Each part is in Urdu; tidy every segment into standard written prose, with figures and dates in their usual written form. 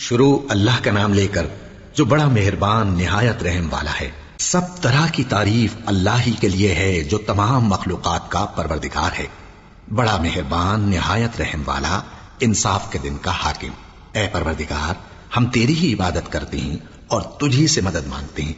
شروع اللہ کا نام لے کر جو بڑا مہربان نہایت رحم والا ہے۔ سب طرح کی تعریف اللہ ہی کے لیے ہے جو تمام مخلوقات کا پروردگار ہے، بڑا مہربان نہایت رحم والا، انصاف کے دن کا حاکم۔ اے پروردگار، ہم تیری ہی عبادت کرتے ہیں اور تجھی سے مدد مانگتے ہیں۔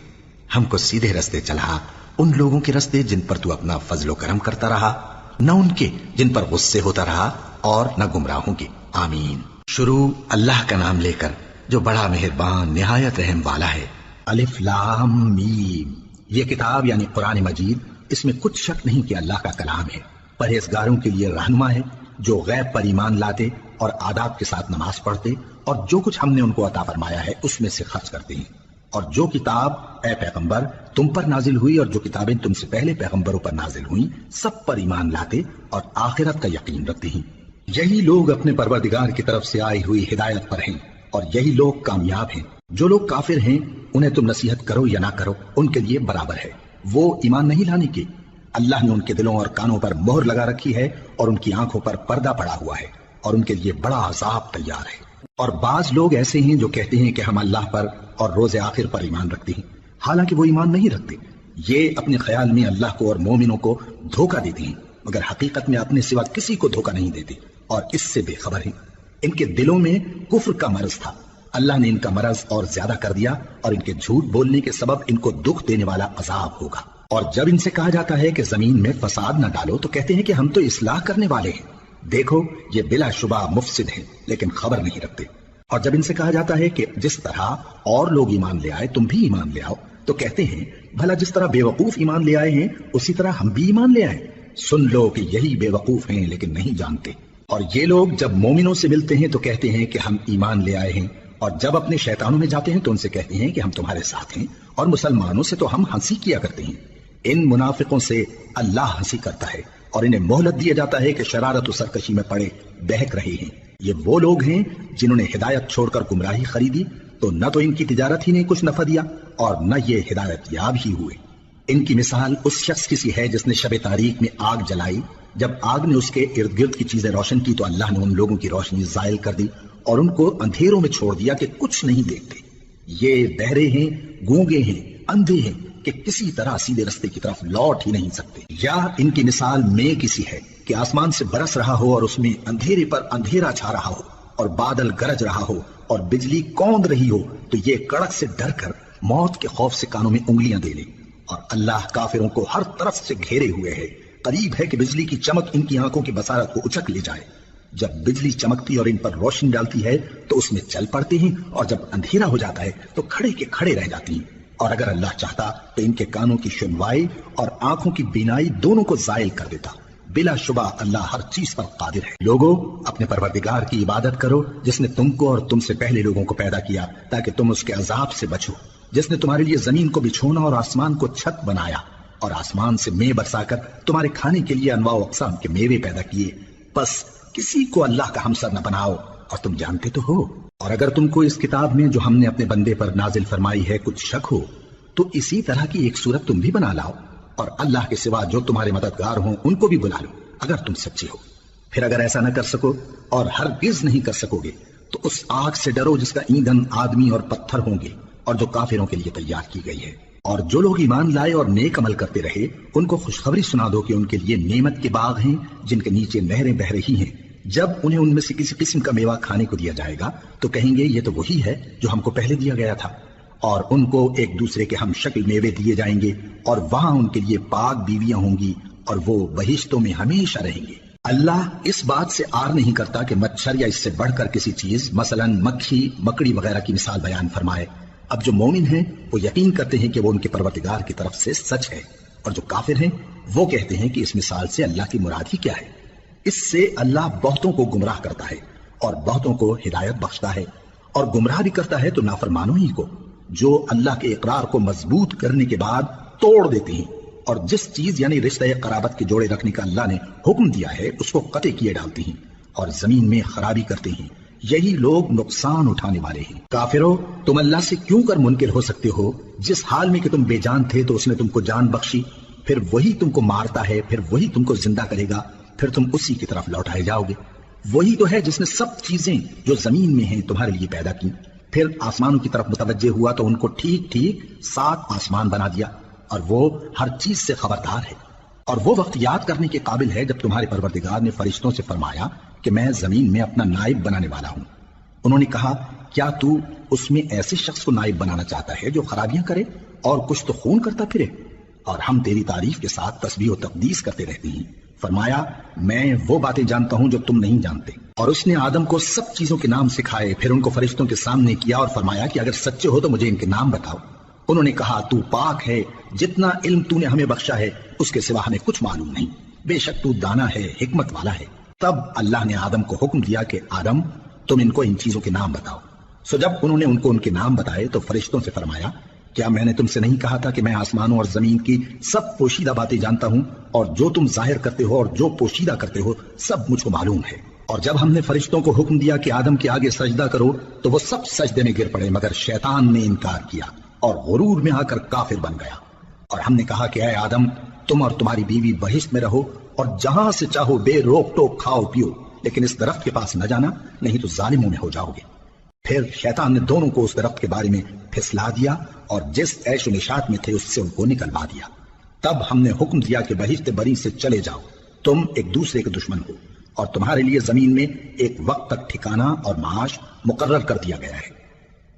ہم کو سیدھے رستے چلا، ان لوگوں کے رستے جن پر تو اپنا فضل و کرم کرتا رہا، نہ ان کے جن پر غصے ہوتا رہا، اور نہ گمراہوں کے۔ آمین۔ شروع اللہ کا نام لے کر جو بڑا مہربان نہایت رحم والا ہے۔ الف لام میم۔ یہ کتاب یعنی قرآن مجید، اس میں کچھ شک نہیں کہ اللہ کا کلام ہے، پرہیزگاروں کے لیے رہنما ہے جو غیب پر ایمان لاتے اور آداب کے ساتھ نماز پڑھتے اور جو کچھ ہم نے ان کو عطا فرمایا ہے اس میں سے خرچ کرتے ہیں۔ اور جو کتاب اے پیغمبر تم پر نازل ہوئی اور جو کتابیں تم سے پہلے پیغمبروں پر نازل ہوئیں، سب پر ایمان لاتے اور آخرت کا یقین رکھتے ہیں۔ یہی لوگ اپنے پروردگار کی طرف سے آئی ہوئی ہدایت پر ہیں اور یہی لوگ کامیاب ہیں۔ جو لوگ کافر ہیں انہیں تم نصیحت کرو یا نہ کرو، ان کے لیے برابر ہے، وہ ایمان نہیں لانے کے۔ اللہ نے ان کے دلوں اور کانوں پر مہر لگا رکھی ہے اور ان کی آنکھوں پر پردہ پڑا ہوا ہے اور ان کے لیے بڑا عذاب تیار ہے۔ اور بعض لوگ ایسے ہیں جو کہتے ہیں کہ ہم اللہ پر اور روز آخر پر ایمان رکھتے ہیں، حالانکہ وہ ایمان نہیں رکھتے۔ یہ اپنے خیال میں اللہ کو اور مومنوں کو دھوکہ دیتے ہیں، مگر حقیقت میں اپنے سوا کسی کو دھوکہ نہیں دیتے اور اس سے بے خبر ہیں۔ ان کے دلوں میں کفر کا مرض تھا، اللہ نے ان کا مرض اور زیادہ کر دیا اور ان کے جھوٹ بولنے کے سبب ان کو دکھ دینے والا عذاب ہوگا۔ اور جب ان سے کہا جاتا ہے کہ زمین میں فساد نہ ڈالو تو کہتے ہیں کہ ہم تو اصلاح کرنے والے ہیں۔ دیکھو یہ بلا شبہ مفسد ہیں لیکن خبر نہیں رکھتے۔ اور جب ان سے کہا جاتا ہے کہ جس طرح اور لوگ ایمان لے آئے تم بھی ایمان لے آؤ تو کہتے ہیں بھلا جس طرح بے وقوف ایمان لے آئے ہیں اسی طرح ہم بھی ایمان لے آئے۔ سن لو کہ یہی بے وقوف ہیں لیکن نہیں جانتے۔ اور یہ لوگ جب مومنوں سے ملتے ہیں تو کہتے ہیں کہ ہم ایمان لے آئے ہیں، اور جب اپنے شیطانوں میں جاتے ہیں تو ان سے کہتے ہیں کہ ہم تمہارے ساتھ ہیں، اور مسلمانوں سے تو ہم ہنسی کیا کرتے ہیں۔ ان منافقوں سے اللہ ہنسی کرتا ہے اور انہیں مہلت دیا جاتا ہے کہ شرارت و سرکشی میں پڑے بہک رہے ہیں۔ یہ وہ لوگ ہیں جنہوں نے ہدایت چھوڑ کر گمراہی خریدی، تو نہ تو ان کی تجارت ہی نے کچھ نفع دیا اور نہ یہ ہدایت یاب ہی ہوئے۔ ان کی مثال اس شخص کی سی ہے جس نے شب تاریک میں آگ جلائی، جب آگ نے اس کے ارد گرد کی چیزیں روشن کی تو اللہ نے ان لوگوں کی روشنی زائل کر دی اور ان کو اندھیروں میں چھوڑ دیا کہ کچھ نہیں دیکھتے۔ یہ بہرے ہیں، گونگے ہیں، اندھے ہیں کہ کسی طرح سیدھے رستے کی طرف لوٹ ہی نہیں سکتے۔ یا ان کی مثال میں کسی ہے کہ آسمان سے برس رہا ہو اور اس میں اندھیرے پر اندھیرا چھا رہا ہو اور بادل گرج رہا ہو اور بجلی کوند رہی ہو تو یہ کڑک سے ڈر کر موت کے خوف سے کانوں میں انگلیاں دے لے۔ اور اللہ کافروں کو ہر طرف سے گھیرے ہوئے ہے، قریب ہے کہ بجلی کی چمک ان کی آنکھوں کی بصارت کو اچک لے جائے۔ جب بجلی چمکتی اور ان پر روشنی ڈالتی ہے تو اس میں چل پڑتے ہیں، اور جب اندھیرا ہو جاتا ہے تو کھڑے کے کھڑے رہ جاتی ہیں۔ اور اگر اللہ چاہتا تو ان کے کانوں کی سنوائی اور آنکھوں کی بینائی دونوں کو زائل کر دیتا۔ بلا شبہ اللہ ہر چیز پر قادر ہے۔ لوگوں اپنے پروردگار کی عبادت کرو جس نے تم کو اور تم سے پہلے لوگوں کو پیدا کیا تاکہ تم اس کے عذاب سے بچو، جس نے تمہارے لیے زمین کو بچھونا اور آسمان کو چھت بنایا اور آسمان سے مے برسا کر تمہارے کھانے کے لیے انواع و اقسام کے میوے پیدا کیے۔ بس کسی کو اللہ کا ہمسر نہ بناؤ اور تم جانتے تو ہو۔ اور اگر تم کو اس کتاب میں جو ہم نے اپنے بندے پر نازل فرمائی ہے کچھ شک ہو تو اسی طرح کی ایک صورت تم بھی بنا لاؤ اور اللہ کے سوا جو تمہارے مددگار ہوں ان کو بھی بلا لو اگر تم سچے ہو۔ پھر اگر ایسا نہ کر سکو اور ہرگز نہیں کر سکو گے تو اس آگ سے ڈرو جس کا ایندھن آدمی اور پتھر ہوں گے اور جو کافروں کے لیے تیار کی گئی ہے۔ اور جو لوگ ایمان لائے اور نیک عمل کرتے رہے ان کو خوشخبری سنا دو کہ ان کے لیے نعمت کے باغ ہیں جن کے نیچے نہریں بہ رہی ہیں۔ جب انہیں ان میں سے کسی قسم کا میوہ کھانے کو دیا جائے گا تو کہیں گے یہ تو وہی ہے جو ہم کو پہلے دیا گیا تھا، اور ان کو ایک دوسرے کے ہم شکل میوے دیے جائیں گے اور وہاں ان کے لیے پاک بیویاں ہوں گی اور وہ بہشتوں میں ہمیشہ رہیں گے۔ اللہ اس بات سے آر نہیں کرتا کہ مچھر یا اس سے بڑھ کر کسی چیز مثلا مکھی مکڑی وغیرہ کی مثال بیان فرمائے۔ اب جو مومن ہیں وہ یقین کرتے ہیں کہ وہ ان کے پروردگار کی طرف سے سچ ہے، اور جو کافر ہیں وہ کہتے ہیں کہ اس مثال سے اللہ کی مراد ہی کیا ہے۔ اس سے اللہ بہتوں کو گمراہ کرتا ہے اور بہتوں کو ہدایت بخشتا ہے، اور گمراہ بھی کرتا ہے تو نافرمانوں ہی کو، جو اللہ کے اقرار کو مضبوط کرنے کے بعد توڑ دیتے ہیں، اور جس چیز یعنی رشتہ قرابت کے جوڑے رکھنے کا اللہ نے حکم دیا ہے اس کو قطع کیے ڈالتے ہیں اور زمین میں خرابی کرتے ہیں۔ یہی لوگ نقصان اٹھانے والے ہیں۔ کافرو تم اللہ سے کیوں کر منکر ہو سکتے ہو؟ جس حال میں کہ تم بے جان تھے تو اس نے تم کو جان بخشی، پھر وہی تم کو مارتا ہے، پھر وہی تم کو زندہ کرے گا، پھر تم اسی کی طرف لوٹائے جاؤ گے۔ وہی تو ہے جس نے سب چیزیں جو زمین میں ہیں تمہارے لیے پیدا کی، پھر آسمانوں کی طرف متوجہ ہوا تو ان کو ٹھیک ٹھیک 7 آسمان بنا دیا، اور وہ ہر چیز سے خبردار ہے۔ اور وہ وقت یاد کرنے کے قابل ہے جب تمہارے پروردگار نے فرشتوں سے فرمایا کہ میں زمین میں اپنا نائب بنانے والا ہوں۔ انہوں نے کہا کیا تو اس میں ایسے شخص کو نائب بنانا چاہتا ہے جو خرابیاں کرے اور کچھ تو خون کرتا پھرے؟ اور ہم تیری تعریف کے ساتھ تسبیح و تقدیس کرتے رہتے ہیں۔ فرمایا میں وہ باتیں جانتا ہوں جو تم نہیں جانتے۔ اور اس نے آدم کو سب چیزوں کے نام سکھائے، پھر ان کو فرشتوں کے سامنے کیا اور فرمایا کہ اگر سچے ہو تو مجھے ان کے نام بتاؤ۔ انہوں نے کہا تو پاک ہے، جتنا علم تو نے ہمیں بخشا ہے اس کے سوا ہمیں کچھ معلوم نہیں، بے شک تو دانا ہے، حکمت والا ہے۔ تب اللہ نے آدم کو حکم دیا کہ آدم تم ان کو ان چیزوں کے نام بتاؤ۔ سو جب انہوں نے ان کو ان کے نام بتائے تو فرشتوں سے فرمایا کیا میں نے تم سے نہیں کہا تھا کہ میں آسمانوں اور زمین کی سب پوشیدہ باتیں جانتا ہوں، اور جو تم ظاہر کرتے ہو اور جو پوشیدہ کرتے ہو سب مجھ کو معلوم ہے۔ اور جب ہم نے فرشتوں کو حکم دیا کہ آدم کے آگے سجدہ کرو تو وہ سب سجدے میں گر پڑے مگر شیطان نے انکار کیا اور غرور میں آ کر کافر بن گیا۔ اور ہم نے کہا کہ اے آدم تم اور تمہاری بیوی بہشت میں رہو اور جہاں سے چاہو بے روک ٹوک کھاؤ پیو، لیکن اس درخت کے پاس نہ جانا نہیں تو ظالموں میں ہو جاؤ گے۔ پھر شیطان نے دونوں کو اس درخت کے بارے میں پھسلا دیا اور جس عیش و نشاط میں تھے اس سے ان کو نکلوا دیا۔ تب ہم نے حکم دیا کہ بہشت بری سے چلے جاؤ، تم ایک دوسرے کے دشمن ہو، اور تمہارے لیے زمین میں ایک وقت تک ٹھکانہ اور معاش مقرر کر دیا گیا ہے۔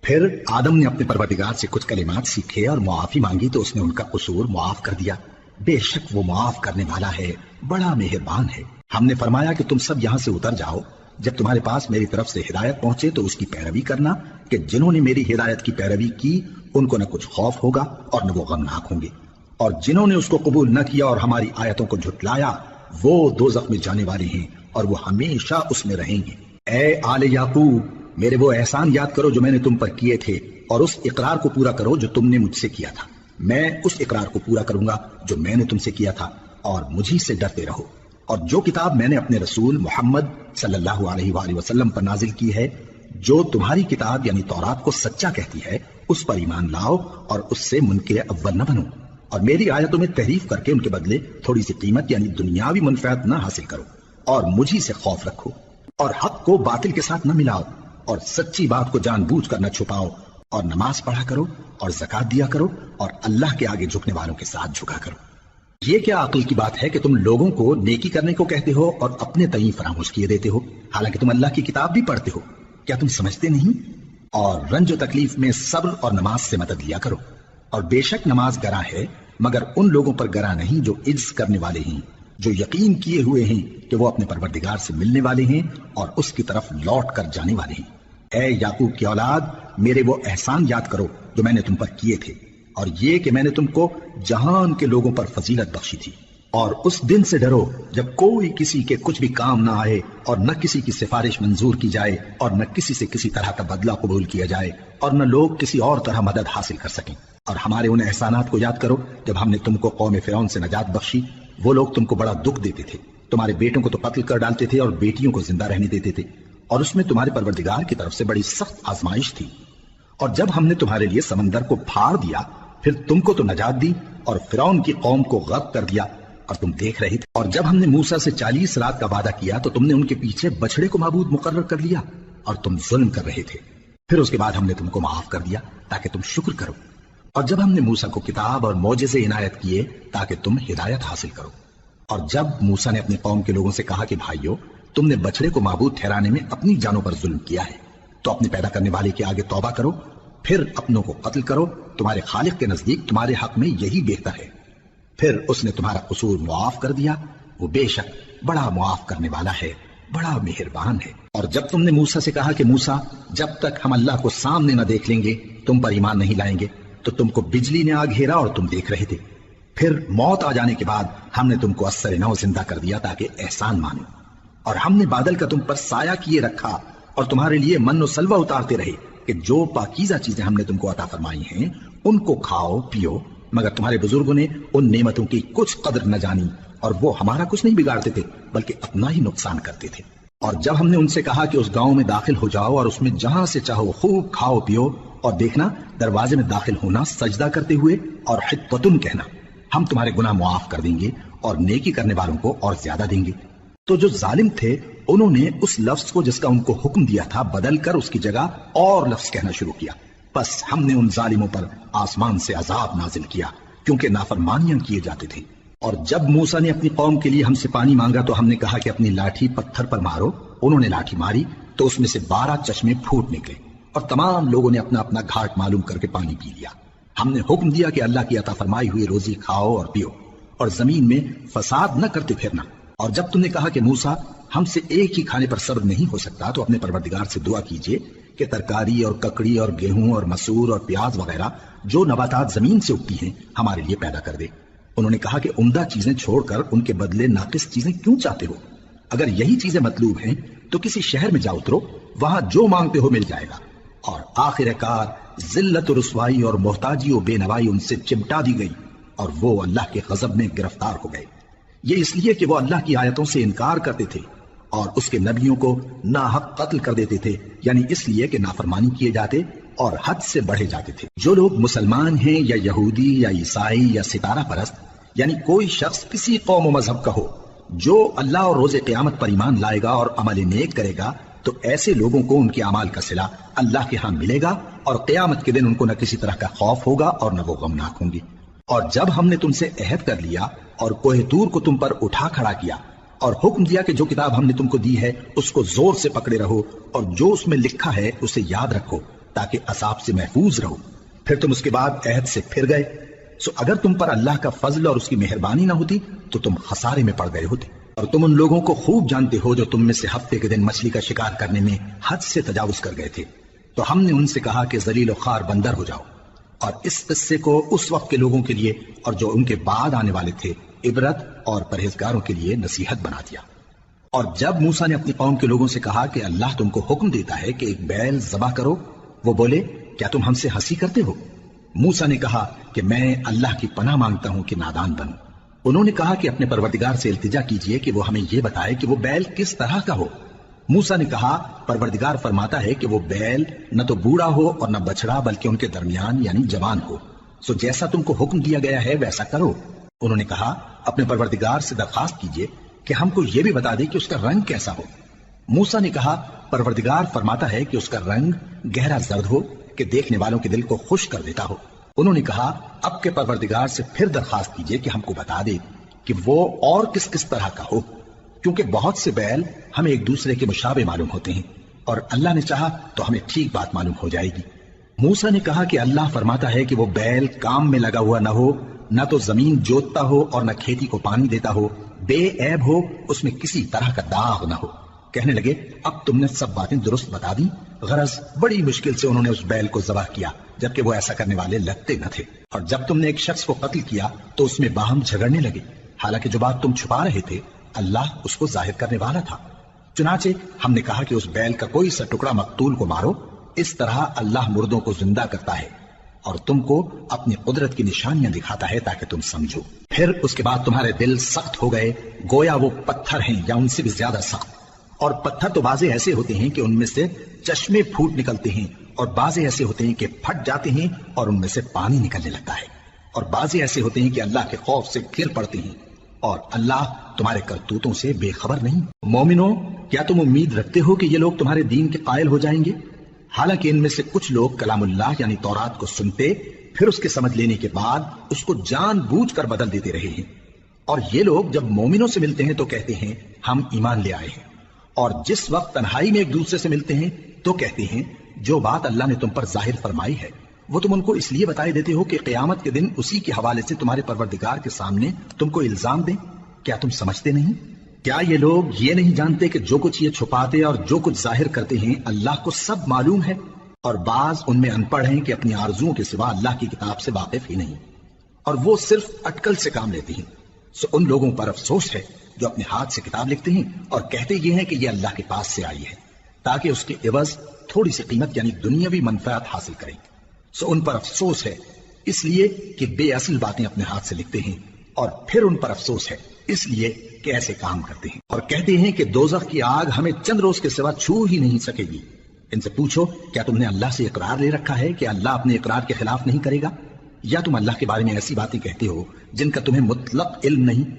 پھر آدم نے اپنے پروردگار سے کچھ کلمات سیکھے اور معافی مانگی تو اس نے ان کا قصور معاف کر دیا۔ بے شک وہ معاف کرنے والا ہے، بڑا مہربان ہے۔ ہم نے فرمایا کہ تم سب یہاں سے اتر جاؤ، جب تمہارے پاس میری طرف سے ہدایت پہنچے تو اس کی پیروی کرنا کہ جنہوں نے میری ہدایت کی پیروی کی ان کو نہ کچھ خوف ہوگا اور نہ وہ غمناک ہوں گے، اور جنہوں نے اس کو قبول نہ کیا اور ہماری آیتوں کو جھٹلایا وہ دوزخ میں جانے والے ہیں اور وہ ہمیشہ اس میں رہیں گے۔ اے آل یعقوب میرے وہ احسان یاد کرو جو میں نے تم پر کیے تھے، اور اس اقرار کو پورا کرو جو تم نے مجھ سے کیا تھا۔ میں اس اقرار کو پورا کروں گا جو میں نے تم سے کیا تھا، اور مجھی سے ڈرتے رہو۔ اور جو کتاب میں نے اپنے رسول محمد صلی اللہ علیہ وآلہ وسلم پر نازل کی ہے، جو تمہاری کتاب یعنی تورات کو سچا کہتی ہے، اس پر ایمان لاؤ اور اس سے منکر اول نہ بنو، اور میری آیتوں میں تحریف کر کے ان کے بدلے تھوڑی سی قیمت یعنی دنیاوی منفعت نہ حاصل کرو، اور مجھی سے خوف رکھو، اور حق کو باطل کے ساتھ نہ ملاؤ، اور سچی بات کو جان بوجھ کر نہ چھپاؤ، اور نماز پڑھا کرو اور زکوٰۃ دیا کرو، اور اللہ کے آگے جھکنے والوں کے ساتھ جھکا کرو۔ یہ کیا عقل کی بات ہے کہ تم لوگوں کو نیکی کرنے کو کہتے ہو اور اپنے تئیں فراموش کیے دیتے ہو، حالانکہ تم اللہ کی کتاب بھی پڑھتے ہو؟ کیا تم سمجھتے نہیں؟ اور رنج و تکلیف میں صبر اور نماز سے مدد لیا کرو، اور بے شک نماز گراں ہے مگر ان لوگوں پر گراں نہیں جو عجز کرنے والے ہیں، جو یقین کیے ہوئے ہیں کہ وہ اپنے پروردگار سے ملنے والے ہیں اور اس کی طرف لوٹ کر جانے والے ہیں۔ اے یعقوب کی اولاد میرے وہ احسان یاد کرو جو میں نے تم پر کیے تھے، اور یہ کہ میں نے تم کو جہان کے لوگوں پر فضیلت بخشی تھی۔ اور اس دن سے ڈرو جب کوئی کسی کے کچھ بھی کام نہ آئے اور نہ کسی کی سفارش منظور کی جائے اور نہ کسی سے کسی طرح کا بدلہ قبول کیا جائے اور نہ لوگ کسی اور طرح مدد حاصل کر سکیں۔ اور ہمارے ان احسانات کو یاد کرو جب ہم نے تم کو قوم فرعون سے نجات بخشی۔ وہ لوگ تم کو بڑا دکھ دیتے تھے، تمہارے بیٹوں کو تو قتل کر ڈالتے تھے اور بیٹیوں کو زندہ رہنے دیتے تھے، اور اس میں تمہارے پروردگار کی طرف سے بڑی سخت آزمائش تھی۔ اور جب ہم نے تمہارے لیے سمندر کو پھاڑ دیا پھر تم کو تو نجات دی اور فرعون کی قوم کو غرق کر دیا اور تم دیکھ رہے تھے۔ اور جب ہم نے موسیٰ سے 40 رات کا وعدہ کیا تو تم نے ان کے پیچھے بچڑے کو معبود مقرر کر لیا اور تم ظلم کر رہے تھے۔ پھر اس کے بعد ہم نے تم کو معاف کر دیا تاکہ تم شکر کرو۔ اور جب ہم نے موسیٰ کو کتاب اور معجزے عنایت کیے تاکہ تم ہدایت حاصل کرو۔ اور جب موسیٰ نے اپنے قوم کے لوگوں سے کہا کہ بھائیو تم نے بچڑے کو معبود ٹھہرانے میں اپنی جانوں پر ظلم کیا ہے تو اپنے پیدا کرنے والے کے آگے توبہ کرو، پھر اپنوں کو قتل کرو، تمہارے خالق کے نزدیک تمہارے حق میں یہی بہتر ہے۔ پھر اس نے تمہارا قصور معاف کر دیا، وہ بے شک بڑا معاف کرنے والا ہے، بڑا مہربان ہے۔ اور جب تم نے موسیٰ سے کہا کہ موسیٰ جب تک ہم اللہ کو سامنے نہ دیکھ لیں گے تم پر ایمان نہیں لائیں گے، تو تم کو بجلی نے آ گھیرا اور تم دیکھ رہے تھے۔ پھر موت آ جانے کے بعد ہم نے تم کو اثر نو زندہ کر دیا تاکہ احسان مانو۔ اور ہم نے بادل کا تم پر سایہ کیے رکھا اور تمہارے لیے من و سلوہ اتارتے رہے کہ جو پاکیزہ چیزیں ہم نے تم کو عطا فرمائی ہیں ان کو کھاؤ پیو، مگر تمہارے بزرگوں نے ان نعمتوں کی کچھ قدر نہ جانی اور وہ ہمارا کچھ نہیں بگاڑتے تھے بلکہ اپنا ہی نقصان کرتے تھے۔ اور جب ہم نے ان سے کہا کہ اس گاؤں میں داخل ہو جاؤ اور اس میں جہاں سے چاہو خوب کھاؤ پیو، اور دیکھنا دروازے میں داخل ہونا سجدہ کرتے ہوئے اور حطۃ کہنا، ہم تمہارے گناہ معاف کر دیں گے اور نیکی کرنے والوں کو اور زیادہ دیں گے۔ تو جو ظالم تھے انہوں نے اس لفظ کو جس کا ان کو حکم دیا تھا بدل کر اس کی جگہ اور لفظ کہنا شروع کیا، بس ہم نے ان ظالموں پر آسمان سے عذاب نازل کیا کیونکہ نافرمانیاں کیے جاتے تھے۔ اور جب موسیٰ نے اپنی قوم کے لیے ہم سے پانی مانگا تو ہم نے کہا کہ اپنی لاٹھی پتھر پر مارو۔ انہوں نے لاٹھی ماری تو اس میں سے 12 چشمے پھوٹ نکلے اور تمام لوگوں نے اپنا اپنا گھاٹ معلوم کر کے پانی پی لیا۔ ہم نے حکم دیا کہ اللہ کی عطا فرمائی ہوئی روزی کھاؤ اور پیو اور زمین میں فساد نہ کرتے پھرنا۔ اور جب تم نے کہا کہ موسیٰ ہم سے ایک ہی کھانے پر صبر نہیں ہو سکتا تو اپنے پروردگار سے دعا کیجئے کہ ترکاری اور ککڑی اور گیہوں اور مسور اور پیاز وغیرہ جو نباتات زمین سے اگتی ہیں ہمارے لیے پیدا کر دے۔ انہوں نے کہا کہ عمدہ چیزیں چھوڑ کر ان کے بدلے ناقص چیزیں کیوں چاہتے ہو؟ اگر یہی چیزیں مطلوب ہیں تو کسی شہر میں جا اترو، وہاں جو مانگتے ہو مل جائے گا۔ اور آخر کار ذلت و رسوائی اور محتاجی و بے نوائی ان سے چمٹا دی گئی اور وہ اللہ کے غضب میں گرفتار ہو گئے۔ یہ اس لیے کہ وہ اللہ کی آیتوں سے انکار کرتے تھے اور اس کے نبیوں کو ناحق قتل کر دیتے تھے، یعنی اس لیے کہ نافرمانی کیے جاتے اور حد سے بڑھے جاتے تھے۔ جو لوگ مسلمان ہیں یا یہودی یا عیسائی یا ستارہ پرست، یعنی کوئی شخص کسی قوم و مذہب کا ہو، جو اللہ اور روز قیامت پر ایمان لائے گا اور عمل نیک کرے گا تو ایسے لوگوں کو ان کے اعمال کا صلہ اللہ کے ہاں ملے گا اور قیامت کے دن ان کو نہ کسی طرح کا خوف ہوگا اور نہ وہ غمناک ہوں گے۔ اور جب ہم نے تم سے عہد کر لیا اور کوہ طور کو تم پر اٹھا کھڑا کیا اور حکم دیا کہ جو کتاب ہم نے تم کو دی ہے اس کو زور سے پکڑے رہو اور جو اس میں لکھا ہے اسے یاد رکھو تاکہ عذاب سے محفوظ رہو، پھر تم اس کے بعد عہد سے پھر گئے، سو اگر تم پر اللہ کا فضل اور اس کی مہربانی نہ ہوتی تو تم خسارے میں پڑ گئے ہوتے۔ اور تم ان لوگوں کو خوب جانتے ہو جو تم میں سے ہفتے کے دن مچھلی کا شکار کرنے میں حد سے تجاوز کر گئے تھے، تو ہم نے ان سے کہا کہ ذلیل و خوار بندر ہو جاؤ۔ اور اس قصے کو اس وقت کے لوگوں کے لیے اور جو ان کے بعد آنے والے تھے عبرت اور پرہیزگاروں کے لیے نصیحت بنا دیا۔ اور جب موسیٰ نے اپنی قوم کے لوگوں سے کہا کہ اللہ تم کو حکم دیتا ہے کہ ایک بیل ذبح کرو، وہ بولے کیا تم ہم سے ہنسی کرتے ہو؟ موسیٰ نے کہا کہ میں اللہ کی پناہ مانگتا ہوں کہ نادان بنوں۔ انہوں نے کہا کہ اپنے پروردگار سے التجا کیجئے کہ وہ ہمیں یہ بتائے کہ وہ بیل کس طرح کا ہو۔ موسیٰ نے کہا پروردگار فرماتا ہے کہ وہ بیل نہ تو بوڑھا ہو اور نہ بچڑا بلکہ ان کے درمیان یعنی جوان ہو، سو جیسا تم کو حکم دیا گیا ہے ویسا کرو۔ انہوں نے کہا اپنے پروردگار سے درخواست کیجئے کہ ہم کو یہ بھی بتا دے کہ اس کا رنگ کیسا ہو۔ موسیٰ نے کہا پروردگار فرماتا ہے کہ اس کا رنگ گہرا زرد ہو کہ دیکھنے والوں کے دل کو خوش کر دیتا ہو۔ انہوں نے کہا اب کے پروردگار سے پھر درخواست کیجئے کہ ہم کو بتا دے کہ وہ اور کس کس طرح کا ہو، کیونکہ بہت سے بیل ہمیں ایک دوسرے کے مشابہ معلوم ہوتے ہیں اور اللہ نے چاہا تو ہمیں ٹھیک بات معلوم ہو جائے گی۔ موسیٰ نے کہا کہ اللہ فرماتا ہے کہ وہ بیل کام میں لگا ہوا نہ ہو، نہ تو زمین جوتتا ہو اور نہ کھیتی کو پانی دیتا ہو، بے عیب ہو، اس میں کسی طرح کا داغ نہ ہو۔ کہنے لگے اب تم نے سب باتیں درست بتا دی۔ غرض بڑی مشکل سے انہوں نے اس بیل کو ذبح کیا جبکہ وہ ایسا کرنے والے لگتے نہ تھے۔ اور جب تم نے ایک شخص کو قتل کیا تو اس میں باہم جھگڑنے لگے، حالانکہ جو بات تم چھپا رہے تھے اللہ اس کو ظاہر کرنے والا تھا۔ چنانچہ ہم نے کہا کہ اس بیل کا کوئی سا ٹکڑا مقتول کو مارو، اس طرح اللہ مردوں کو زندہ کرتا ہے اور تم کو اپنی قدرت کی نشانیاں دکھاتا ہے تاکہ تم سمجھو۔ پھر اس کے بعد تمہارے دل سخت ہو گئے گویا وہ پتھر ہیں یا ان سے بھی زیادہ سخت۔ اور پتھر تو بعضے ایسے ہوتے ہیں کہ ان میں سے چشمے پھوٹ نکلتے ہیں اور بعضے ایسے ہوتے ہیں کہ پھٹ جاتے ہیں اور ان میں سے پانی نکلنے لگتا ہے، اور بعضے ایسے ہوتے ہیں کہ اللہ کے خوف سے گر پڑتے ہیں اور اللہ تمہارے کرتوتوں سے بے خبر نہیں۔ مومنو کیا تم امید رکھتے ہو کہ یہ لوگ تمہارے دین کے قائل ہو جائیں گے؟ حالانکہ ان میں سے کچھ لوگ کلام اللہ یعنی تورات کو سنتے پھر اس کے سمجھ لینے کے بعد اس کو جان بوجھ کر بدل دیتے رہے ہیں، اور یہ لوگ جب مومنوں سے ملتے ہیں تو کہتے ہیں ہم ایمان لے آئے ہیں، اور جس وقت تنہائی میں ایک دوسرے سے ملتے ہیں تو کہتے ہیں جو بات اللہ نے تم پر ظاہر فرمائی ہے وہ تم ان کو اس لیے بتائے دیتے ہو کہ قیامت کے دن اسی کے حوالے سے تمہارے پروردگار کے سامنے تم کو الزام دیں۔ کیا تم سمجھتے نہیں؟ کیا یہ لوگ یہ نہیں جانتے کہ جو کچھ یہ چھپاتے اور جو کچھ ظاہر کرتے ہیں اللہ کو سب معلوم ہے؟ اور بعض ان میں ان پڑھ ہیں کہ اپنی آرزوؤں کے سوا اللہ کی کتاب سے واقف ہی نہیں، اور وہ صرف اٹکل سے کام لیتے ہیں۔ سو ان لوگوں پر افسوس ہے جو اپنے ہاتھ سے کتاب لکھتے ہیں اور کہتے یہ ہیں کہ یہ اللہ کے پاس سے آئی ہے تاکہ اس کے عوض تھوڑی سی قیمت یعنی دنیاوی منفعت حاصل کریں۔ سو ان پر افسوس ہے اس لیے کہ بے اصل باتیں اپنے ہاتھ سے لکھتے ہیں، اور پھر ان پر افسوس ہے اس لیے کہ ایسے کام کرتے ہیں اور کہتے ہیں کہ دوزخ کی آگ ہمیں چند روز کے سوا چھو ہی نہیں سکے گی۔ ان سے پوچھو کیا تم نے اللہ سے اقرار لے رکھا ہے کہ اللہ اپنے اقرار کے خلاف نہیں کرے گا، یا تم اللہ کے بارے میں ایسی باتیں کہتے ہو جن کا تمہیں مطلق علم نہیں؟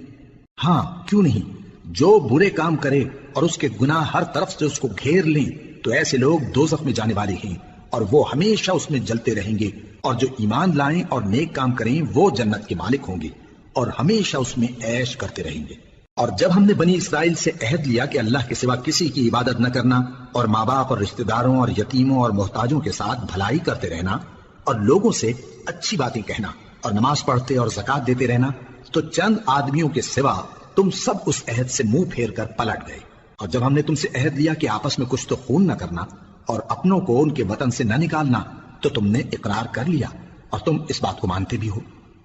ہاں کیوں نہیں، جو برے کام کرے اور اس کے گناہ ہر طرف سے اس کو گھیر لیں تو ایسے لوگ دوزخ میں جانے والے ہیں اور وہ ہمیشہ اس میں جلتے رہیں گے، اور جو ایمان لائیں اور نیک کام کریں وہ جنت کے مالک ہوں گے اور ہمیشہ اس میں عیش کرتے رہیں گے۔ اور جب ہم نے بنی اسرائیل سے عہد لیا کہ اللہ کے سوا کسی کی عبادت نہ کرنا اور ماں باپ اور رشتہ داروں اور یتیموں اور محتاجوں کے ساتھ بھلائی کرتے رہنا اور لوگوں سے اچھی باتیں کہنا اور نماز پڑھتے اور زکوٰۃ دیتے رہنا، تو چند آدمیوں کے سوا تم سب اس عہد سے منہ پھیر کر پلٹ گئے۔ اور جب ہم نے تم سے عہد لیا کہ آپس میں کچھ تو خون نہ کرنا اور اپنوں کو ان کے وطن سے نہ نکالنا، تو تم نے اقرار کر لیا اور تم اس بات کو مانتے بھی ہو۔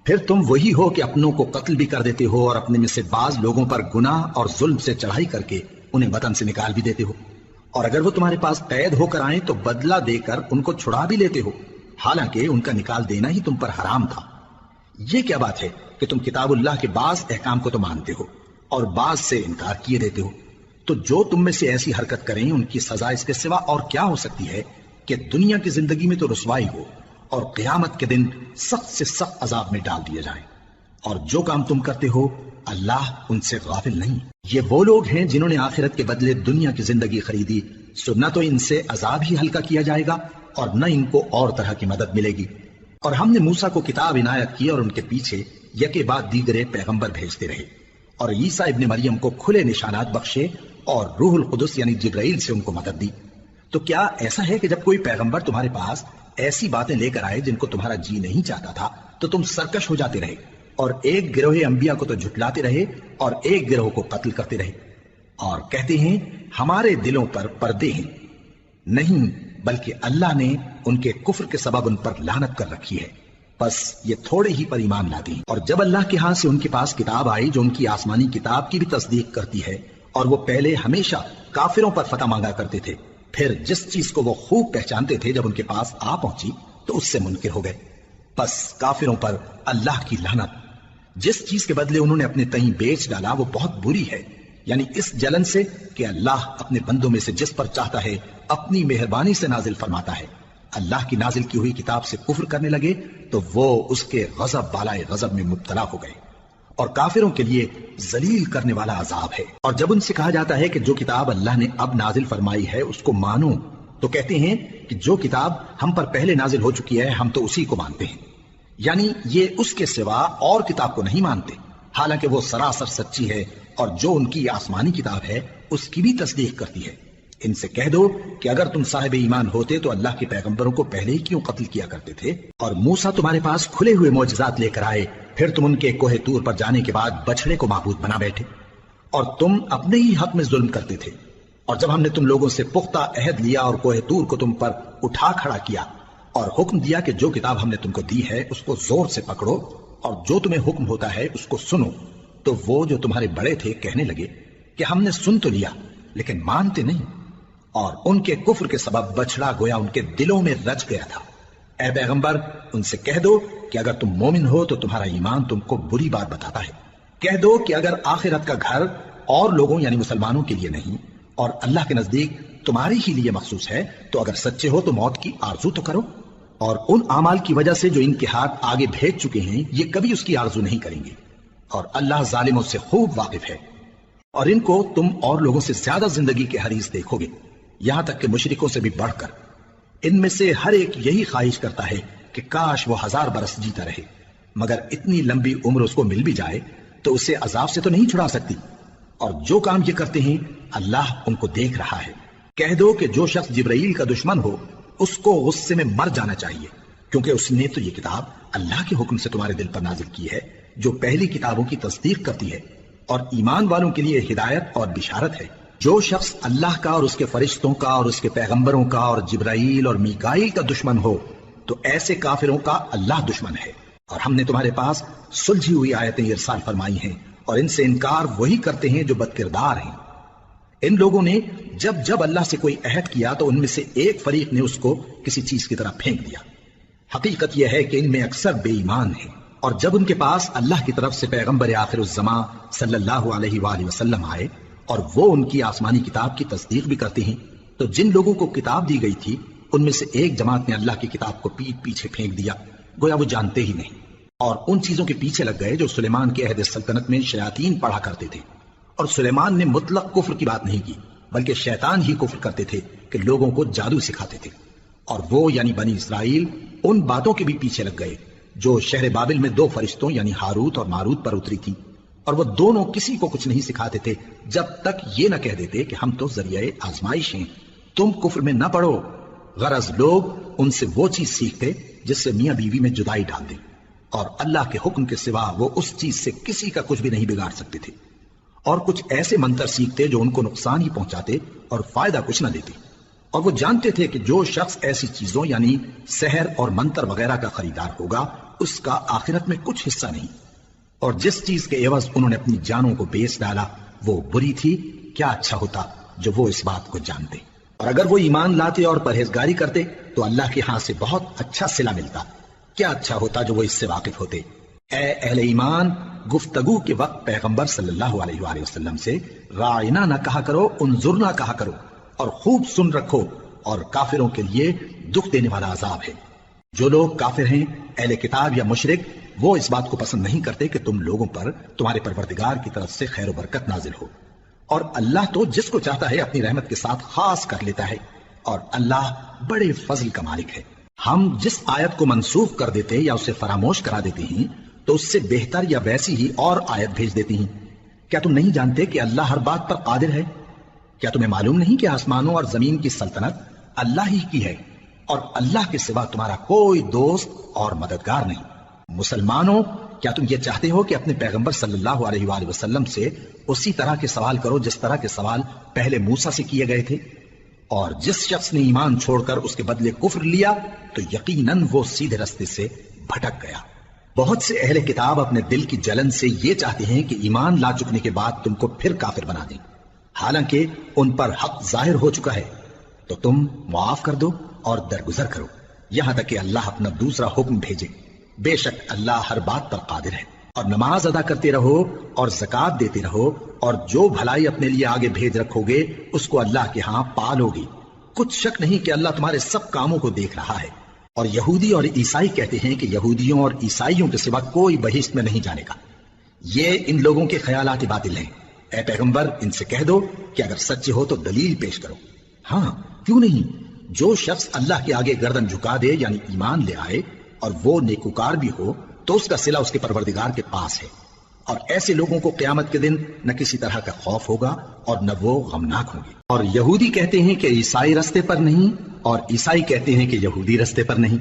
پھر تم وہی ہو کہ اپنوں کو قتل بھی کر دیتے ہو اور اپنے میں سے بعض لوگوں پر گناہ اور ظلم سے چڑھائی کر کے انہیں وطن سے نکال بھی دیتے ہو، اور اگر وہ تمہارے پاس قید ہو کر آئیں تو بدلہ دے کر ان کو چھڑا بھی لیتے ہو، حالانکہ ان کا نکال دینا ہی تم پر حرام تھا۔ یہ کیا بات ہے کہ تم کتاب اللہ کے بعض احکام کو تو مانتے ہو اور بعض سے انکار کیے دیتے ہو؟ تو جو تم میں سے ایسی حرکت کریں ان کی سزا اس کے سوا اور کیا ہو سکتی ہے کہ دنیا کی زندگی میں تو رسوائی ہو اور قیامت کے دن سخت سے سخت عذاب میں ڈال دیے جائیں۔ اور جو کام تم کرتے ہو اللہ ان سے غافل نہیں۔ یہ وہ لوگ ہیں جنہوں نے آخرت کے بدلے دنیا کی زندگی خریدی، سو نہ تو ان سے عذاب ہی ہلکا کیا جائے گا اور نہ ان کو اور طرح کی مدد ملے گی۔ اور ہم نے موسیٰ کو کتاب عنایت کی اور ان کے پیچھے یکے بعد دیگرے پیغمبر بھیجتے رہے، اور عیسیٰ ابن مریم کو کھلے نشانات بخشے اور روح القدس یعنی جبرائیل سے ان کو مدد دی۔ تو کیا ایسا ہے کہ جب کوئی پیغمبر تمہارے پاس ایسی باتیں لے کر آئے جن کو تمہارا جی نہیں چاہتا تھا تو تم سرکش ہو جاتے رہے اور ایک گروہ انبیاء کو تو جھٹلاتے رہے اور ایک گروہ کو قتل کرتے رہے اور کہتے ہیں ہمارے دلوں پر پردے ہیں؟ نہیں، بلکہ اللہ نے ان کے کفر کے سبب ان پر لعنت کر رکھی ہے، بس یہ تھوڑے ہی پر ایمان لاتے ہیں۔ اور جب اللہ کے ہاں سے ان کے پاس کتاب آئی جو ان کی آسمانی کتاب کی بھی تصدیق کرتی ہے، اور وہ پہلے ہمیشہ کافروں پر فتح مانگا کرتے تھے، پھر جس چیز کو وہ خوب پہچانتے تھے جب ان کے پاس آ پہنچی تو اس سے منکر ہو گئے، بس کافروں پر اللہ کی لعنت۔ جس چیز کے بدلے انہوں نے اپنے تئیں بیچ ڈالا وہ بہت بری ہے، یعنی اس جلن سے کہ اللہ اپنے بندوں میں سے جس پر چاہتا ہے اپنی مہربانی سے نازل فرماتا ہے۔ اللہ کی نازل کی ہوئی کتاب سے کفر کرنے لگے تو وہ اس کے غضب بالائے غضب میں مبتلا ہو گئے، اور کافروں کے لیے ذلیل کرنے والا عذاب ہے۔ اور جب ان سے کہا جاتا ہے کہ جو کتاب اللہ نے اب نازل فرمائی ہے اس کو مانو، تو کہتے ہیں کہ جو کتاب ہم پر پہلے نازل ہو چکی ہے ہم تو اسی کو مانتے ہیں، یعنی یہ اس کے سوا اور کتاب کو نہیں مانتے، حالانکہ وہ سراسر سچی ہے اور جو ان کی آسمانی کتاب ہے اس کی بھی تصدیق کرتی ہے۔ ان سے کہہ دو کہ اگر تم صاحب ایمان ہوتے تو اللہ کے پیغمبروں کو پہلے ہی کیوں قتل کیا کرتے تھے؟ اور موسیٰ تمہارے پاس کھلے ہوئے معجزات لے کر آئے، پھر تم ان کے کوہ طور پر جانے کے بعد بچڑے کو معبود بنا بیٹھے، اور تم اپنے ہی حق میں ظلم کرتے تھے۔ اور جب ہم نے تم لوگوں سے پختہ عہد لیا اور کوہ طور کو تم پر اٹھا کھڑا کیا اور حکم دیا کہ جو کتاب ہم نے تم کو دی ہے اس کو زور سے پکڑو اور جو تمہیں حکم ہوتا ہے اس کو سنو، تو وہ جو تمہارے بڑے تھے کہنے لگے کہ ہم نے سن تو لیا لیکن مانتے نہیں، اور ان کے کفر کے سبب بچڑا گویا ان کے دلوں میں رچ گیا تھا۔ اے پیغمبر ان سے کہہ دو کہ اگر تم مومن ہو تو تمہارا ایمان تم کو بری بات بتاتا ہے۔ کہہ دو کہ اگر آخرت کا گھر اور لوگوں یعنی مسلمانوں کے لیے نہیں اور اللہ کے نزدیک تمہارے ہی لیے مخصوص ہے تو اگر سچے ہو تو موت کی آرزو تو کرو، اور ان اعمال کی وجہ سے جو ان کے ہاتھ آگے بھیج چکے ہیں یہ کبھی اس کی آرزو نہیں کریں گے، اور اللہ ظالموں سے خوب واقف ہے۔ اور ان کو تم اور لوگوں سے زیادہ زندگی کے حریص دیکھو گے، یہاں تک کہ مشرکوں سے بھی بڑھ کر۔ ان میں سے ہر ایک یہی خواہش کرتا ہے کہ کاش وہ 1000 برس جیتا رہے، مگر اتنی لمبی عمر اس کو مل بھی جائے تو اسے عذاب سے تو نہیں چھڑا سکتی۔ اور جو کام یہ کرتے ہیں اللہ ان کو دیکھ رہا ہے۔ کہہ دو کہ جو شخص جبرائیل کا دشمن ہو اس کو غصے میں مر جانا چاہیے، کیونکہ اس نے تو یہ کتاب اللہ کے حکم سے تمہارے دل پر نازل کی ہے جو پہلی کتابوں کی تصدیق کرتی ہے اور ایمان والوں کے لیے ہدایت اور بشارت ہے۔ جو شخص اللہ کا اور اس کے فرشتوں کا اور اس کے پیغمبروں کا اور جبرائیل اور میکائیل کا دشمن ہو تو ایسے کافروں کا اللہ دشمن ہے۔ اور ہم نے تمہارے پاس سلجھی ہوئی آیتیں ارسال فرمائی ہیں اور ان سے انکار وہی کرتے ہیں جو بد کردار ہیں۔ ان لوگوں نے جب جب اللہ سے کوئی عہد کیا تو ان میں سے ایک فریق نے اس کو کسی چیز کی طرح پھینک دیا۔ حقیقت یہ ہے کہ ان میں اکثر بے ایمان ہیں، اور جب ان کے پاس اللہ کی طرف سے پیغمبر آخر الزماں صلی اللہ علیہ وآلہ وسلم آئے اور وہ ان کی آسمانی کتاب کی تصدیق بھی کرتے ہیں، تو جن لوگوں کو کتاب دی گئی تھی ان میں سے ایک جماعت نے اللہ کی کتاب کو پیٹ پیچھے پھینک دیا گویا وہ جانتے ہی نہیں، اور ان چیزوں کے پیچھے لگ گئے جو سلیمان کے عہد سلطنت میں شیاطین پڑھا کرتے تھے، اور سلیمان نے مطلق کفر کی بات نہیں کی، بلکہ شیطان ہی کفر کرتے تھے کہ لوگوں کو جادو سکھاتے تھے، اور وہ یعنی بنی اسرائیل ان باتوں کے بھی پیچھے لگ گئے جو شہر بابل میں 2 فرشتوں یعنی ہاروت اور ماروت پر اتری تھی، اور وہ دونوں کسی کو کچھ نہیں سکھاتے تھے جب تک یہ نہ کہہ دیتے کہ ہم تو ذریعہ آزمائش ہیں، تم کفر میں نہ پڑو۔ غرض لوگ ان سے وہ چیز سیکھتے جس سے میاں بیوی میں جدائی ڈال دیں، اور اللہ کے حکم کے سوا وہ اس چیز سے کسی کا کچھ بھی نہیں بگاڑ سکتے تھے، اور کچھ ایسے منتر سیکھتے جو ان کو نقصان ہی پہنچاتے اور فائدہ کچھ نہ دیتے، اور وہ جانتے تھے کہ جو شخص ایسی چیزوں یعنی سحر اور منتر وغیرہ کا خریدار ہوگا اس کا آخرت میں کچھ حصہ نہیں، اور جس چیز کے عوض انہوں نے اپنی جانوں کو بیچ ڈالا وہ بری تھی، کیا اچھا ہوتا جو وہ اس بات کو جانتے، اور اگر وہ ایمان لاتے اور پرہیزگاری کرتے تو اللہ کے ہاں سے بہت اچھا صلہ ملتا، کیا اچھا ہوتا جو وہ اس سے واقف ہوتے۔ اے اہل ایمان، گفتگو کے وقت پیغمبر صلی اللہ علیہ وآلہ وسلم سے راعنا نہ کہا کرو، انظرنا کہا کرو، اور خوب سن رکھو، اور کافروں کے لیے دکھ دینے والا عذاب ہے۔ جو لوگ کافر ہیں، اہل کتاب یا مشرک، وہ اس بات کو پسند نہیں کرتے کہ تم لوگوں پر تمہارے پروردگار کی طرف سے خیر و برکت نازل ہو، اور اللہ تو جس کو چاہتا ہے اپنی رحمت کے ساتھ خاص کر لیتا ہے، اور اللہ بڑے فضل کا مالک ہے۔ ہم جس آیت کو منسوخ کر دیتے یا اسے فراموش کرا دیتے ہیں تو اس سے بہتر یا ویسی ہی اور آیت بھیج دیتی ہیں۔ کیا تم نہیں جانتے کہ اللہ ہر بات پر قادر ہے؟ کیا تمہیں معلوم نہیں کہ آسمانوں اور زمین کی سلطنت اللہ ہی کی ہے، اور اللہ کے سوا تمہارا کوئی دوست اور مددگار نہیں؟ مسلمانوں، کیا تم یہ چاہتے ہو کہ اپنے پیغمبر صلی اللہ علیہ وآلہ وسلم سے اسی طرح کے سوال کرو جس طرح کے سوال پہلے موسیٰ سے کیے گئے تھے؟ اور جس شخص نے ایمان چھوڑ کر اس کے بدلے کفر لیا تو یقیناً وہ سیدھے رستے سے بھٹک گیا۔ بہت سے اہل کتاب اپنے دل کی جلن سے یہ چاہتے ہیں کہ ایمان لا چکنے کے بعد تم کو پھر کافر بنا دیں، حالانکہ ان پر حق ظاہر ہو چکا ہے، تو تم معاف کر دو اور درگزر کرو یہاں تک کہ اللہ اپنا دوسرا حکم بھیجے۔ بے شک اللہ ہر بات پر قادر ہے۔ اور نماز ادا کرتے رہو اور زکوٰۃ دیتے رہو، اور جو بھلائی اپنے لیے آگے بھیج رکھو گے اس کو اللہ کے ہاں پالو گے، کچھ شک نہیں کہ اللہ تمہارے سب کاموں کو دیکھ رہا ہے۔ اور یہودی اور عیسائی کہتے ہیں کہ یہودیوں اور عیسائیوں کے سوا کوئی بہشت میں نہیں جانے گا، یہ ان لوگوں کے خیالات باطل ہیں۔ اے پیغمبر، ان سے کہہ دو کہ اگر سچے ہو تو دلیل پیش کرو۔ ہاں کیوں نہیں، جو شخص اللہ کے آگے گردن جھکا دے یعنی ایمان لے آئے اور وہ نیکوکار بھی ہو تو اس کا صلہ اس کے پروردگار کے پاس ہے، اور ایسے لوگوں کو قیامت کے دن نہ کسی طرح کا خوف ہوگا اور نہ وہ غمناک ہوں گے۔ اور یہودی کہتے ہیں کہ عیسائی رستے پر نہیں، اور عیسائی کہتے ہیں کہ یہودی رستے پر نہیں،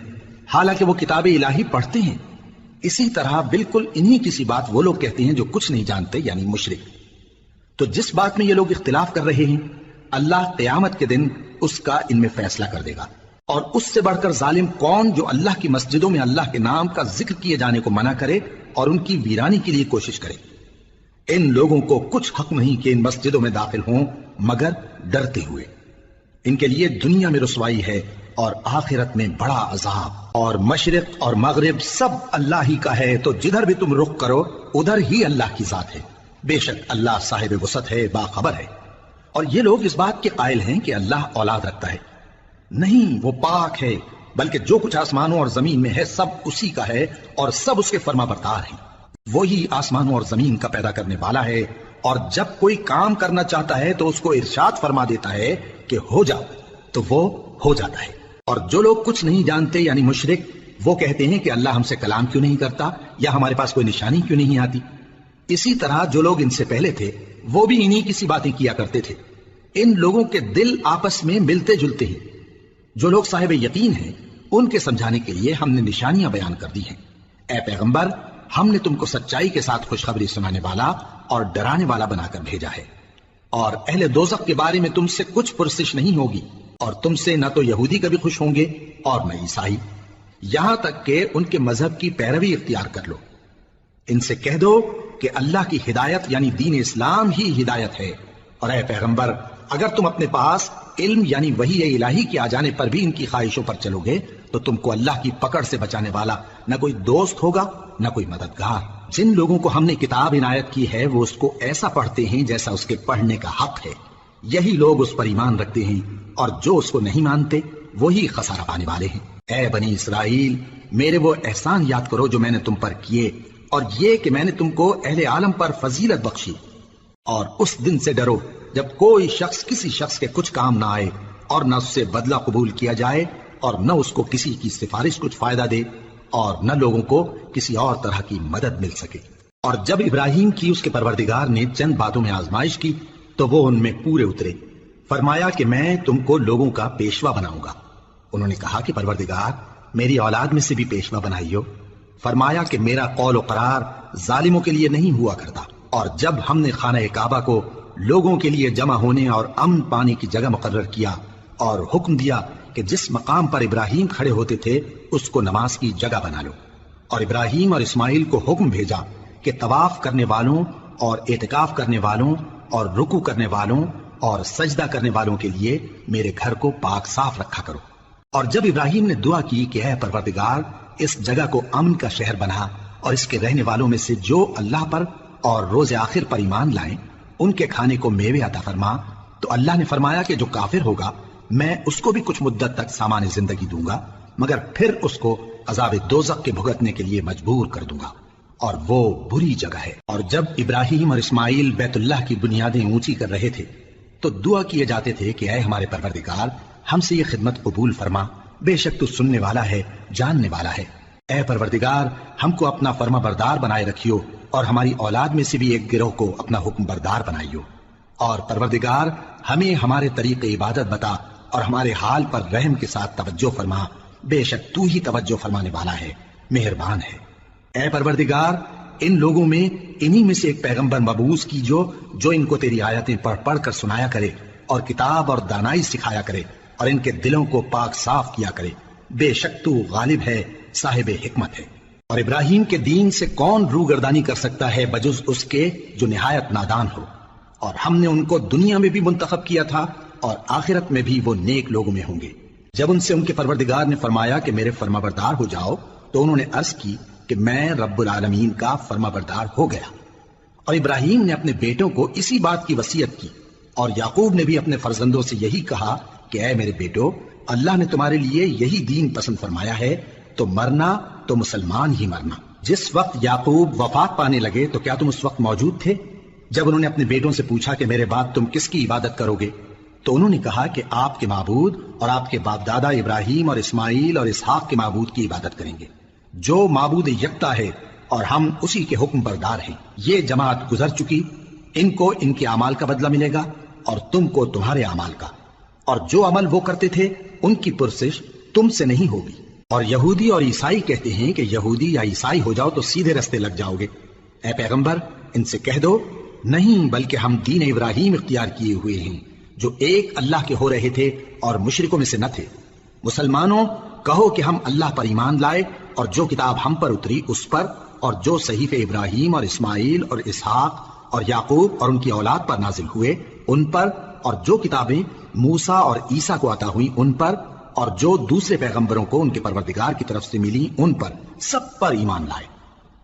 حالانکہ وہ کتاب الہی پڑھتے ہیں۔ اسی طرح بالکل انہی کسی بات وہ لوگ کہتے ہیں جو کچھ نہیں جانتے یعنی مشرک۔ تو جس بات میں یہ لوگ اختلاف کر رہے ہیں اللہ قیامت کے دن اس کا ان میں فیصلہ کر دے گا۔ اور اس سے بڑھ کر ظالم کون جو اللہ کی مسجدوں میں اللہ کے نام کا ذکر کیے جانے کو منع کرے اور ان کی ویرانی کے لیے کوشش کرے۔ ان لوگوں کو کچھ حق نہیں کہ ان مسجدوں میں داخل ہوں مگر ڈرتے ہوئے۔ ان کے لیے دنیا میں رسوائی ہے اور آخرت میں بڑا عذاب۔ اور مشرق اور مغرب سب اللہ ہی کا ہے، تو جدھر بھی تم رخ کرو ادھر ہی اللہ کی ذات ہے۔ بے شک اللہ صاحب وسعت ہے، باخبر ہے۔ اور یہ لوگ اس بات کے قائل ہیں کہ اللہ اولاد رکھتا ہے، نہیں، وہ پاک ہے، بلکہ جو کچھ آسمانوں اور زمین میں ہے سب اسی کا ہے اور سب اس کے فرما بردار ہیں۔ وہی آسمانوں اور زمین کا پیدا کرنے والا ہے، اور جب کوئی کام کرنا چاہتا ہے تو اس کو ارشاد فرما دیتا ہے کہ ہو جا، تو وہ ہو جاتا ہے۔ اور جو لوگ کچھ نہیں جانتے یعنی مشرک، وہ کہتے ہیں کہ اللہ ہم سے کلام کیوں نہیں کرتا یا ہمارے پاس کوئی نشانی کیوں نہیں آتی۔ اسی طرح جو لوگ ان سے پہلے تھے وہ بھی انہی کسی باتیں کیا کرتے تھے۔ ان لوگوں کے دل آپس میں ملتے جلتے ہیں۔ جو لوگ صاحب یقین ہیں ان کے سمجھانے کے لیے ہم نے نشانیاں بیان کر دی ہیں۔ اے پیغمبر، ہم نے تم کو سچائی کے ساتھ خوشخبری سنانے والا اور ڈرانے والا بنا کر بھیجا ہے۔ اور اہل دوزخ کے بارے میں تم سے کچھ پرسش نہیں ہوگی، اور تم سے نہ تو یہودی کبھی خوش ہوں گے اور نہ عیسائی، یہاں تک کہ ان کے مذہب کی پیروی اختیار کر لو۔ ان سے کہہ دو کہ اللہ کی ہدایت یعنی دین اسلام ہی ہدایت ہے۔ اور اے پیغمبر، اگر تم اپنے پاس علم یعنی وحی الہی کے آ جانے پر بھی ان کی خواہشوں پر چلو گے تو تم کو اللہ کی پکڑ سے بچانے والا نہ کوئی دوست ہوگا نہ کوئی مددگار۔ جن لوگوں کو ہم نے کتاب عنایت کی ہے وہ اس کو ایسا پڑھتے ہیں جیسا اس کے پڑھنے کا حق ہے، یہی لوگ اس پر ایمان رکھتے ہیں، اور جو اس کو نہیں مانتے وہی خسارہ پانے والے ہیں۔ اے بنی اسرائیل، میرے وہ احسان یاد کرو جو میں نے تم پر کیے، اور یہ کہ میں نے تم کو اہل عالم پر فضیلت بخشی، اور اس دن سے ڈرو جب کوئی شخص کسی شخص کے کچھ کام نہ آئے اور نہ اس سے بدلہ قبول کیا جائے اور نہ اس کو کسی کی سفارش کچھ فائدہ دے اور نہ لوگوں کو کسی اور طرح کی مدد مل سکے۔ اور جب ابراہیم کی اس کے پروردگار نے چند باتوں میں آزمائش کی تو وہ ان میں پورے اترے۔ فرمایا کہ میں تم کو لوگوں کا پیشوا بناؤں گا۔ انہوں نے کہا کہ پروردگار میری اولاد میں سے بھی پیشوا بنائیو۔ فرمایا کہ میرا قول و قرار ظالموں کے لیے نہیں ہوا کرتا۔ اور جب ہم نے خانہ کعبہ کو لوگوں کے لیے جمع ہونے اور امن پانے کی جگہ مقرر کیا اور حکم دیا کہ جس مقام پر ابراہیم کھڑے ہوتے تھے اس کو نماز کی جگہ بنا لو، اور ابراہیم اور اسماعیل کو حکم بھیجا کہ طواف کرنے والوں اور اعتکاف کرنے والوں اور رکوع کرنے والوں اور سجدہ کرنے والوں کے لیے میرے گھر کو پاک صاف رکھا کرو۔ اور جب ابراہیم نے دعا کی کہ اے پروردگار اس جگہ کو امن کا شہر بنا اور اس کے رہنے والوں میں سے جو اللہ پر اور روز آخر پر ایمان لائیں ان کے کھانے کو میوے عطا فرما، تو اللہ نے فرمایا کہ جو کافر ہوگا میں اس کو بھی کچھ مدت تک سامان زندگی دوں گا، مگر پھر اس کو عذاب دوزخ کے بھگتنے کے لیے مجبور کر دوں گا، اور وہ بری جگہ ہے۔ اور جب ابراہیم اور اسماعیل بیت اللہ کی بنیادیں اونچی کر رہے تھے تو دعا کیے جاتے تھے کہ اے ہمارے پروردگار ہم سے یہ خدمت قبول فرما، بے شک تو سننے والا ہے، جاننے والا ہے۔ اے پروردگار ہم کو اپنا فرما بردار بنائے رکھیو اور ہماری اولاد میں سے بھی ایک گروہ کو اپنا حکم بردار بنائیو، اور پروردگار ہمیں ہمارے طریق عبادت بتا اور ہمارے حال پر رحم کے ساتھ توجہ فرما، بے شک تو ہی توجہ فرمانے والا ہے، مہربان ہے۔ اے پروردگار ان لوگوں میں انہی میں سے ایک پیغمبر مبعوث کی جو ان کو تیری آیتیں پڑھ پڑھ کر سنایا کرے اور کتاب اور دانائی سکھایا کرے اور ان کے دلوں کو پاک صاف کیا کرے، بے شک تو غالب ہے، صاحب حکمت ہے۔ اور ابراہیم کے دین سے کون روگردانی کر سکتا ہے بجز اس کے جو نہایت نادان ہو، اور ہم نے ان کو دنیا میں بھی منتخب کیا تھا اور آخرت میں بھی وہ نیک لوگوں میں ہوں گے۔ جب ان سے ان کے پروردگار نے فرمایا کہ میرے فرما بردار ہو جاؤ تو انہوں نے عرض کی کہ میں رب العالمین کا فرما بردار ہو گیا۔ اور ابراہیم نے اپنے بیٹوں کو اسی بات کی وصیت کی، اور یعقوب نے بھی اپنے فرزندوں سے یہی کہا کہ اے میرے بیٹو اللہ نے تمہارے لیے یہی دین پسند فرمایا ہے، تو مرنا تو مسلمان ہی مرنا۔ جس وقت یعقوب وفات پانے لگے تو کیا تم اس وقت موجود تھے جب انہوں نے اپنے بیٹوں سے پوچھا کہ میرے بعد تم کس کی عبادت کرو گے؟ تو انہوں نے کہا کہ آپ کے معبود اور آپ کے باپ دادا ابراہیم اور اسماعیل اور اسحاق کے معبود کی عبادت کریں گے، جو معبود یکتا ہے اور ہم اسی کے حکم بردار ہیں۔ یہ جماعت گزر چکی، ان کو ان کے اعمال کا بدلہ ملے گا اور تم کو تمہارے اعمال کا، اور جو عمل وہ کرتے تھے ان کی پرسش تم سے نہیں ہوگی۔ اور یہودی اور عیسائی کہتے ہیں کہ یہودی یا عیسائی ہو جاؤ تو سیدھے رستے لگ جاؤ گے۔ اے پیغمبر ان سے کہہ دو نہیں، بلکہ ہم دین ابراہیم اختیار کیے ہوئے ہیں جو ایک اللہ کے ہو رہے تھے اور مشرکوں میں سے نہ تھے۔ مسلمانوں کہو کہ ہم اللہ پر ایمان لائے اور جو کتاب ہم پر اتری اس پر، اور جو صحیفے ابراہیم اور اسماعیل اور اسحاق اور یعقوب اور ان کی اولاد پر نازل ہوئے ان پر، اور جو کتابیں موسیٰ اور عیسیٰ کو عطا ہوئی ان پر، اور جو دوسرے پیغمبروں کو ان کے پروردگار کی طرف سے ملی ان پر، سب پر ایمان لائے۔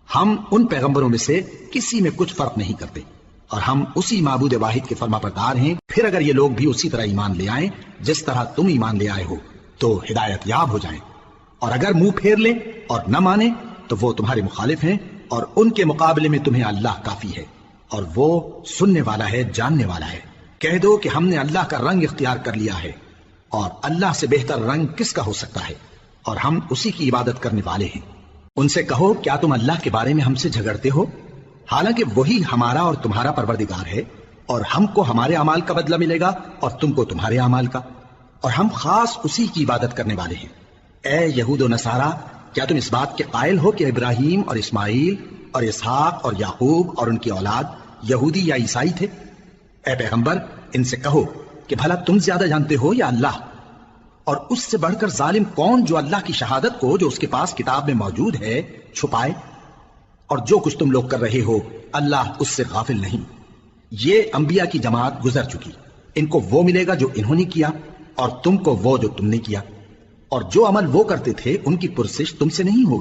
ہم ان پیغمبروں میں سے کسی میں کچھ فرق نہیں کرتے، اور ہم اسی معبود واحد کے فرما بردار ہیں۔ پھر اگر یہ لوگ بھی اسی طرح ایمان لے آئیں جس طرح تم ایمان لے آئے ہو تو ہدایت یاب ہو جائیں، اور اگر منہ پھیر لیں اور نہ مانے تو وہ تمہارے مخالف ہیں، اور ان کے مقابلے میں تمہیں اللہ کافی ہے، اور وہ سننے والا ہے، جاننے والا ہے۔ کہہ دو کہ ہم نے اللہ کا رنگ اختیار کر لیا ہے، اور اللہ سے بہتر رنگ کس کا ہو سکتا ہے، اور ہم اسی کی عبادت کرنے والے ہیں۔ ان سے کہو کیا تم اللہ کے بارے میں ہم سے جھگڑتے ہو، حالانکہ وہی ہمارا اور تمہارا پروردگار ہے، اور ہم کو ہمارے اعمال کا بدلہ ملے گا اور تم کو تمہارے اعمال کا، اور ہم خاص اسی کی عبادت کرنے والے ہیں۔ اے یہود و نصارا کیا تم اس بات کے قائل ہو کہ ابراہیم اور اسماعیل اور اسحاق اور یعقوب اور ان کی اولاد یہودی یا عیسائی تھے؟ اے پیغمبر ان سے کہو کہ بھلا تم زیادہ جانتے ہو یا اللہ؟ اور اس سے بڑھ کر ظالم کون جو اللہ کی شہادت کو جو اس کے پاس کتاب میں موجود ہے چھپائے؟ اور جو کچھ تم لوگ کر رہے ہو اللہ اس سے غافل نہیں۔ یہ انبیاء کی جماعت گزر چکی، ان کو وہ ملے گا جو انہوں نے کیا، اور تم کو وہ جو تم نے کیا، اور جو عمل وہ کرتے تھے ان کی پرسش تم سے نہیں ہوگی۔